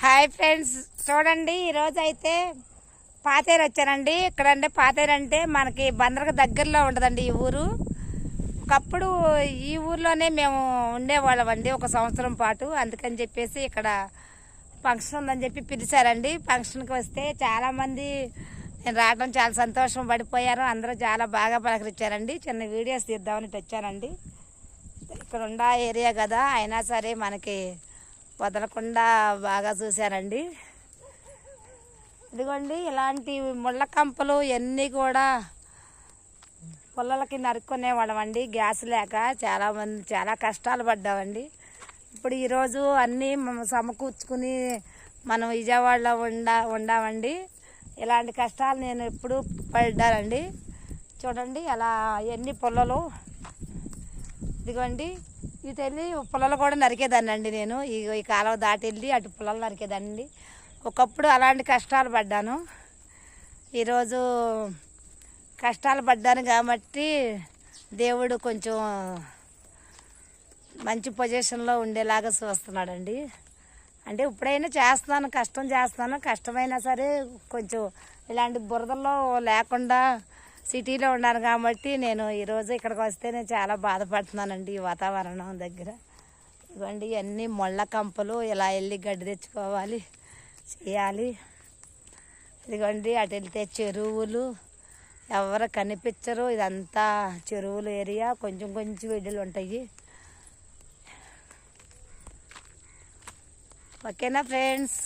Hi friends, చూడండి ఈరోజు అయితే పాతేరు వచ్చానండి. ఇక్కడ అంటే పాతేరు అంటే మనకి బందరకు దగ్గరలో ఉండదండి ఈ ఊరు. ఒకప్పుడు ఈ ఊర్లోనే మేము ఉండేవాళ్ళం అండి ఒక సంవత్సరం పాటు. అందుకని చెప్పేసి ఇక్కడ ఫంక్షన్ ఉందని చెప్పి పిలిచారండి. ఫంక్షన్కి వస్తే చాలామంది నేను రావడం చాలా సంతోషం పడిపోయారు. అందరూ చాలా బాగా పలకరించారండి. చిన్న వీడియోస్ తీద్దామని వచ్చానండి. ఇక్కడ ఉండ ఏరియా కదా, అయినా సరే మనకి వదలకుండా బాగా చూశారండి. ఇదిగోండి ఇలాంటి ముళ్ళ కంపలు ఇవన్నీ కూడా పొలాలకి నరుక్కునేవాళ్ళం అండి. గ్యాస్ లేక చాలామంది చాలా కష్టాలు పడ్డామండి. ఇప్పుడు ఈరోజు అన్నీ సమకూర్చుకుని మనం విజయవాడలో ఉండామండి. ఇలాంటి కష్టాలు నేను ఎప్పుడు పడ్డానండి. చూడండి అలా ఎన్ని పొలాలు, ఇదిగోండి ఇటు వెళ్ళి పొలాలు కూడా నరికేదాన్ని అండి. నేను ఈ కాలువ దాటి వెళ్ళి అటు పొలాలు నరికేదాన్ని. ఒకప్పుడు అలాంటి కష్టాలు పడ్డాను. ఈరోజు కష్టాలు పడ్డాను కాబట్టి దేవుడు కొంచెం మంచి పొజిషన్లో ఉండేలాగా చూస్తున్నాడండి. అంటే ఇప్పుడైనా చేస్తున్నాను, కష్టం చేస్తున్నాను. కష్టమైనా సరే కొంచెం ఇలాంటి బురదల్లో లేకుండా సిటీలో ఉన్నాను కాబట్టి నేను ఈరోజు ఇక్కడికి వస్తే నేను చాలా బాధపడుతున్నానండి. ఈ వాతావరణం దగ్గర ఇవ్వండి అన్నీ ముళ్ళ కంపలు. ఇలా వెళ్ళి గడ్డి తెచ్చుకోవాలి, చేయాలి. ఇదిగోండి అటు వెళ్తే చెరువులు ఎవరు కనిపించరు. ఇదంతా చెరువులు ఏరియా, కొంచెం కొంచెం ఇళ్ళు ఉంటాయి. ఓకేనా ఫ్రెండ్స్?